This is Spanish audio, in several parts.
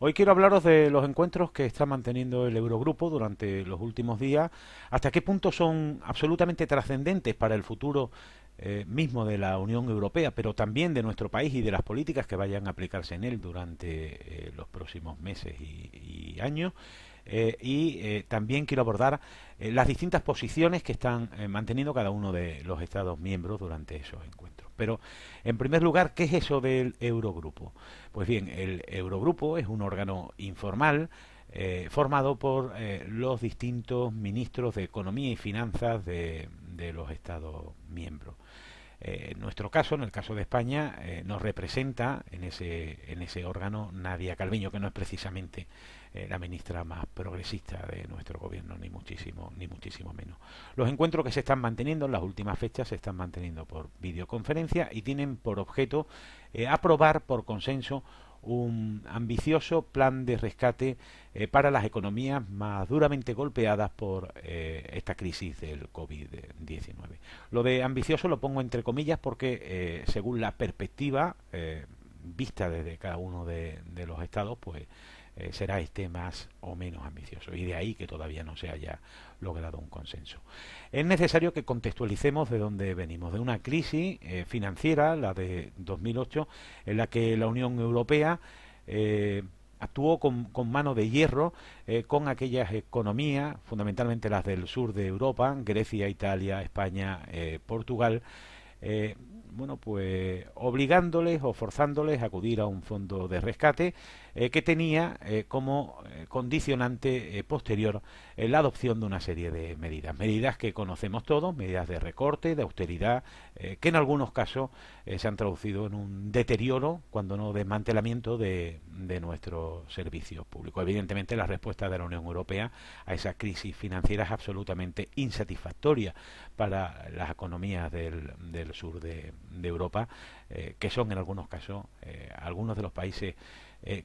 Hoy quiero hablaros de los encuentros que está manteniendo el Eurogrupo durante los últimos días, hasta qué punto son absolutamente trascendentes para el futuro mismo de la Unión Europea, pero también de nuestro país y de las políticas que vayan a aplicarse en él durante los próximos meses y años. También quiero abordar las distintas posiciones que están manteniendo cada uno de los Estados miembros durante esos encuentros. Pero, en primer lugar, ¿qué es eso del Eurogrupo? Pues bien, el Eurogrupo es un órgano informal formado por los distintos ministros de Economía y Finanzas de los Estados miembros. En nuestro caso, en el caso de España, nos representa en ese órgano Nadia Calviño, que no es precisamente la ministra más progresista de nuestro gobierno, ni muchísimo menos. Los encuentros que se están manteniendo en las últimas fechas se están manteniendo por videoconferencia y tienen por objeto aprobar por consenso un ambicioso plan de rescate para las economías más duramente golpeadas por esta crisis del COVID-19. Lo de ambicioso lo pongo entre comillas porque según la perspectiva vista desde cada uno de los estados, pues será este más o menos ambicioso, y de ahí que todavía no se haya logrado un consenso. Es necesario que contextualicemos de dónde venimos, de una crisis financiera, la de 2008, en la que la Unión Europea actuó con mano de hierro con aquellas economías, fundamentalmente las del sur de Europa, Grecia, Italia, España, Portugal, pues obligándoles o forzándoles a acudir a un fondo de rescate que tenía como condicionante posterior la adopción de una serie de medidas que conocemos todos, medidas de recorte, de austeridad, que en algunos casos se han traducido en un deterioro, cuando no desmantelamiento de nuestros servicios públicos. Evidentemente, la respuesta de la Unión Europea a esa crisis financiera es absolutamente insatisfactoria para las economías del sur de Europa, que son en algunos casos algunos de los países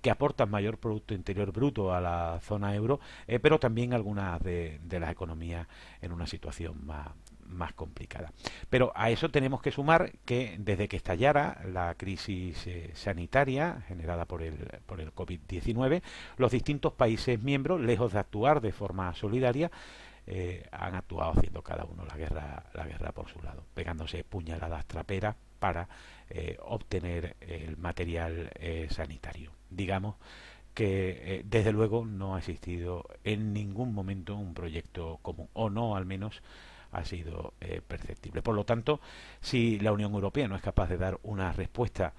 que aportan mayor Producto Interior Bruto a la zona euro, pero también algunas de las economías en una situación más complicada. Pero a eso tenemos que sumar que desde que estallara la crisis sanitaria generada por el COVID-19, los distintos países miembros, lejos de actuar de forma solidaria, han actuado haciendo cada uno la guerra por su lado, pegándose puñaladas traperas para obtener el material sanitario. Digamos que desde luego no ha existido en ningún momento un proyecto común, o no al menos ha sido perceptible. Por lo tanto, si la Unión Europea no es capaz de dar una respuesta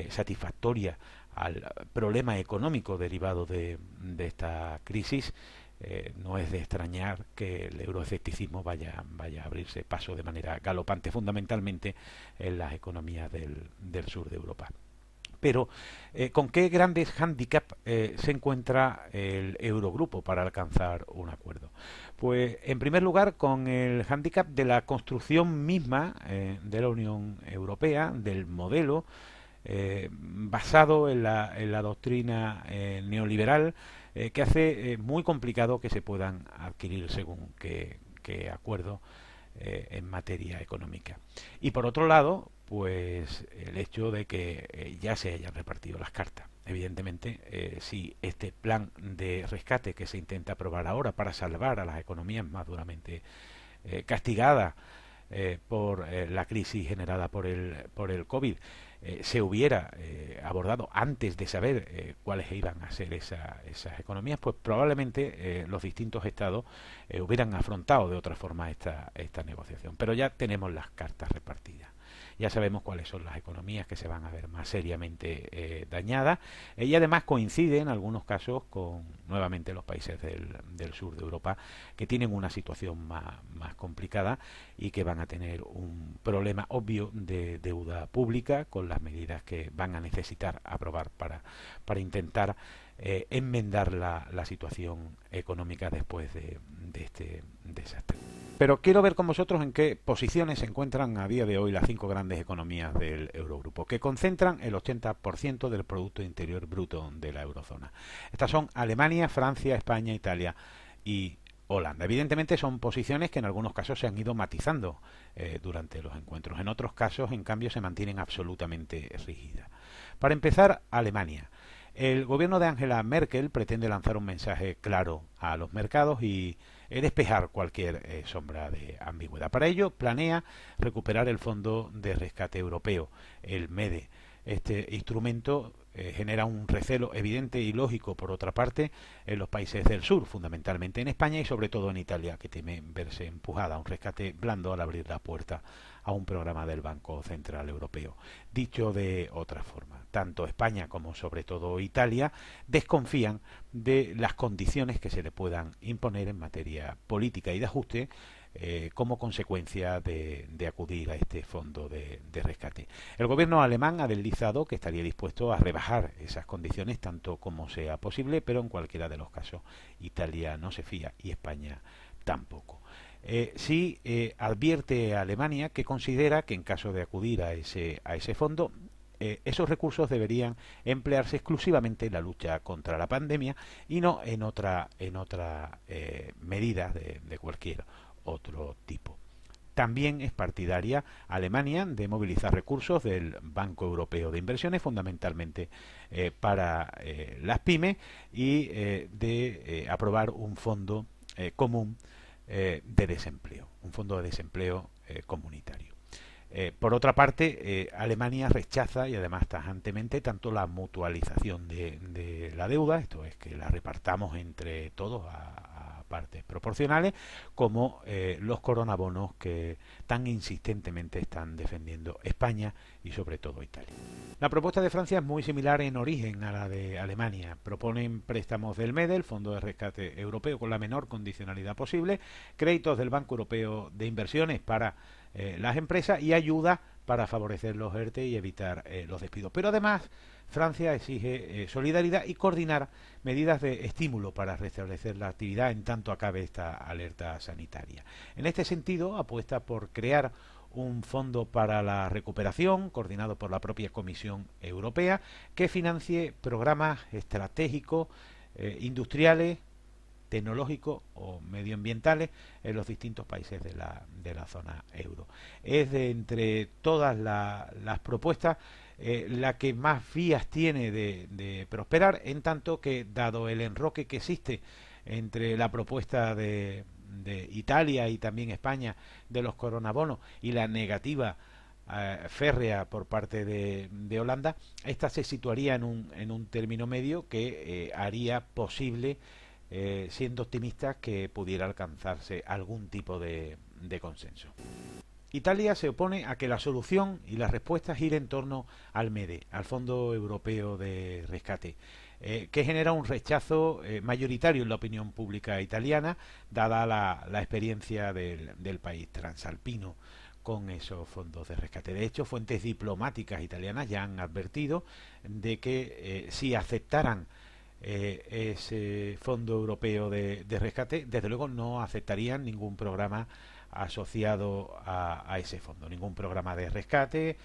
satisfactoria al problema económico derivado de esta crisis, no es de extrañar que el euroescepticismo vaya a abrirse paso de manera galopante, fundamentalmente en las economías del sur de Europa. Pero, ¿con qué grandes hándicaps se encuentra el Eurogrupo para alcanzar un acuerdo? Pues, en primer lugar, con el hándicap de la construcción misma de la Unión Europea, del modelo basado en la doctrina neoliberal, que hace muy complicado que se puedan adquirir según qué acuerdo en materia económica. Y por otro lado, pues el hecho de que ya se hayan repartido las cartas. Evidentemente, si este plan de rescate que se intenta aprobar ahora para salvar a las economías más duramente castigadas por la crisis generada por el COVID, se hubiera abordado antes de saber cuáles iban a ser esas economías, pues probablemente los distintos estados hubieran afrontado de otra forma esta negociación. Pero ya tenemos las cartas repartidas. Ya sabemos cuáles son las economías que se van a ver más seriamente dañadas, y además coincide en algunos casos con nuevamente los países del sur de Europa, que tienen una situación más complicada y que van a tener un problema obvio de deuda pública, con las medidas que van a necesitar aprobar para intentar enmendar la situación económica después de este desastre. Pero quiero ver con vosotros en qué posiciones se encuentran a día de hoy las 5 grandes economías del Eurogrupo, que concentran el 80% del Producto Interior Bruto de la eurozona. Estas son Alemania, Francia, España, Italia y Holanda. Evidentemente son posiciones que en algunos casos se han ido matizando durante los encuentros. En otros casos, en cambio, se mantienen absolutamente rígidas. Para empezar, Alemania. El gobierno de Angela Merkel pretende lanzar un mensaje claro a los mercados y despejar cualquier sombra de ambigüedad. Para ello, planea recuperar el Fondo de Rescate Europeo, el MEDE. Este instrumento genera un recelo evidente y lógico, por otra parte, en los países del sur, fundamentalmente en España y sobre todo en Italia, que teme verse empujada a un rescate blando al abrir la puerta a un programa del Banco Central Europeo. Dicho de otra forma, tanto España como sobre todo Italia desconfían de las condiciones que se le puedan imponer en materia política y de ajuste como consecuencia de acudir a este fondo de rescate. El gobierno alemán ha deslizado que estaría dispuesto a rebajar esas condiciones tanto como sea posible, pero en cualquiera de los casos Italia no se fía y España tampoco. Sí advierte a Alemania que considera que en caso de acudir a ese fondo, esos recursos deberían emplearse exclusivamente en la lucha contra la pandemia y no en otra medida de cualquier otro tipo. También es partidaria Alemania de movilizar recursos del Banco Europeo de Inversiones, fundamentalmente para las pymes, y de aprobar un fondo común de desempleo, un fondo de desempleo comunitario. Por otra parte, Alemania rechaza, y además tajantemente, tanto la mutualización de la deuda, esto es que la repartamos entre todos a partes proporcionales, como los coronabonos que tan insistentemente están defendiendo España y sobre todo Italia. La propuesta de Francia es muy similar en origen a la de Alemania. Proponen préstamos del MEDE, el Fondo de Rescate Europeo, con la menor condicionalidad posible, créditos del Banco Europeo de Inversiones para las empresas y ayuda para favorecer los ERTE y evitar los despidos. Pero además Francia exige solidaridad y coordinar medidas de estímulo para restablecer la actividad en tanto acabe esta alerta sanitaria. En este sentido, apuesta por crear un fondo para la recuperación coordinado por la propia Comisión Europea que financie programas estratégicos industriales, tecnológicos o medioambientales en los distintos países de la zona euro. Es de entre todas las propuestas la que más vías tiene de prosperar, en tanto que, dado el enroque que existe entre la propuesta de Italia y también España de los coronabonos y la negativa férrea por parte de Holanda, esta se situaría en un término medio que haría posible, siendo optimistas, que pudiera alcanzarse algún tipo de consenso. Italia se opone a que la solución y la respuesta gire en torno al MEDE, al Fondo Europeo de Rescate, que genera un rechazo mayoritario en la opinión pública italiana, dada la experiencia del país transalpino con esos fondos de rescate. De hecho, fuentes diplomáticas italianas ya han advertido de que si aceptaran ese Fondo Europeo de Rescate, desde luego no aceptarían ningún programa asociado a ese fondo, ningún programa de rescate,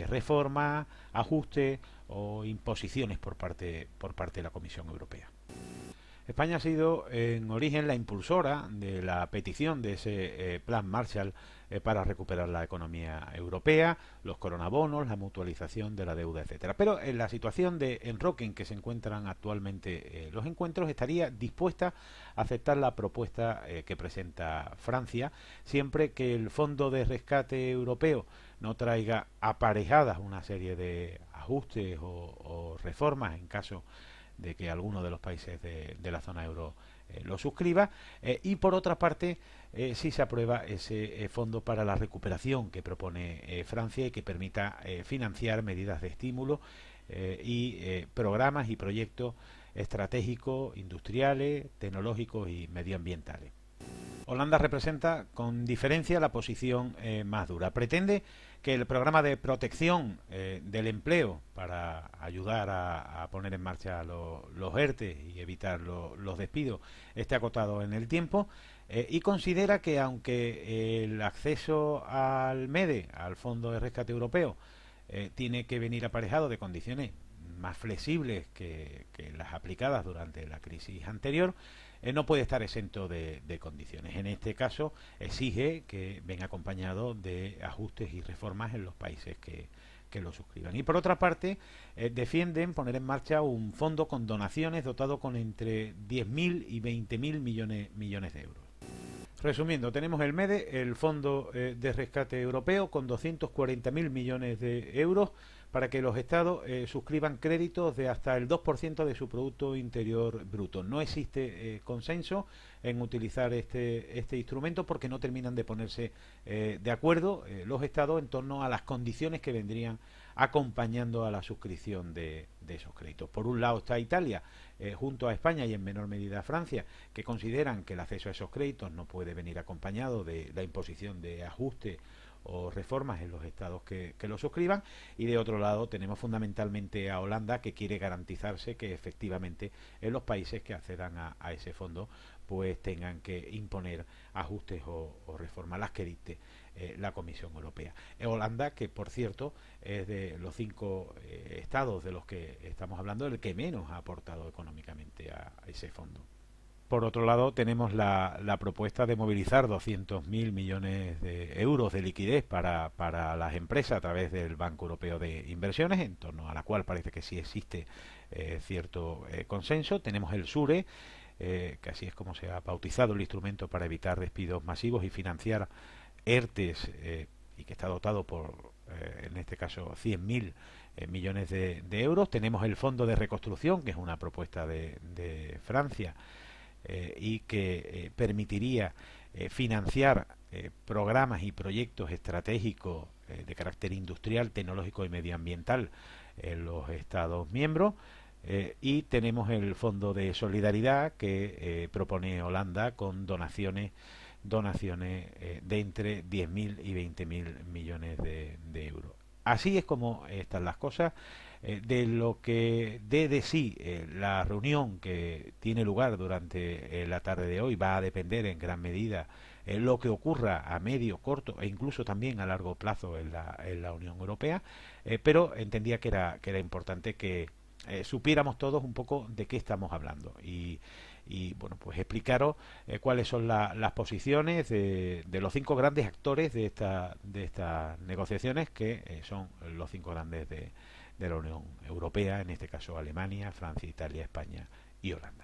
reforma, ajuste o imposiciones por parte de la Comisión Europea. España ha sido en origen la impulsora de la petición de ese plan Marshall para recuperar la economía europea, los coronabonos, la mutualización de la deuda, etcétera. Pero en la situación de enroque en que se encuentran actualmente los encuentros, estaría dispuesta a aceptar la propuesta que presenta Francia, siempre que el Fondo de Rescate Europeo no traiga aparejadas una serie de ajustes o reformas en caso de que alguno de los países de la zona euro lo suscriba, y por otra parte si se aprueba ese fondo para la recuperación que propone Francia y que permita financiar medidas de estímulo y programas y proyectos estratégicos, industriales, tecnológicos y medioambientales. Holanda representa con diferencia la posición más dura. Pretende que el programa de protección del empleo para ayudar a poner en marcha los ERTE y evitar los despidos esté acotado en el tiempo, y considera que aunque el acceso al MEDE, al Fondo de Rescate Europeo, tiene que venir aparejado de condiciones más flexibles que las aplicadas durante la crisis anterior, no puede estar exento de condiciones. En este caso exige que venga acompañado de ajustes y reformas en los países que lo suscriban. Y por otra parte, defienden poner en marcha un fondo con donaciones dotado con entre 10.000 y 20.000 millones de euros. Resumiendo, tenemos el MEDE, el Fondo de Rescate Europeo, con 240.000 millones de euros para que los estados suscriban créditos de hasta el 2% de su Producto Interior Bruto. No existe consenso en utilizar este instrumento porque no terminan de ponerse de acuerdo los estados en torno a las condiciones que vendrían acompañando a la suscripción de esos créditos. Por un lado está Italia, junto a España y en menor medida Francia, que consideran que el acceso a esos créditos no puede venir acompañado de la imposición de ajustes o reformas en los estados que lo suscriban, y de otro lado tenemos fundamentalmente a Holanda, que quiere garantizarse que efectivamente en los países que accedan a ese fondo pues tengan que imponer ajustes o reformas las que dicte la Comisión Europea. Holanda, que por cierto es de los 5 estados de los que estamos hablando el que menos ha aportado económicamente a ese fondo. Por otro lado, tenemos la propuesta de movilizar 200.000 millones de euros de liquidez para las empresas a través del Banco Europeo de Inversiones, en torno a la cual parece que sí existe cierto consenso. Tenemos el SURE, que así es como se ha bautizado el instrumento para evitar despidos masivos y financiar ERTES, y que está dotado por, en este caso, 100.000 millones de euros. Tenemos el Fondo de Reconstrucción, que es una propuesta de Francia, y que permitiría financiar programas y proyectos estratégicos de carácter industrial, tecnológico y medioambiental en los Estados miembros. Y tenemos el Fondo de Solidaridad que propone Holanda con donaciones de entre 10.000 y 20.000 millones de euros. Así es como están las cosas. De lo que dé de sí la reunión que tiene lugar durante la tarde de hoy va a depender en gran medida lo que ocurra a medio, corto e incluso también a largo plazo en la Unión Europea, pero entendía que era importante que supiéramos todos un poco de qué estamos hablando y bueno, pues explicaros cuáles son las posiciones de los 5 grandes actores de estas negociaciones, que son los 5 grandes de la Unión Europea, en este caso Alemania, Francia, Italia, España y Holanda.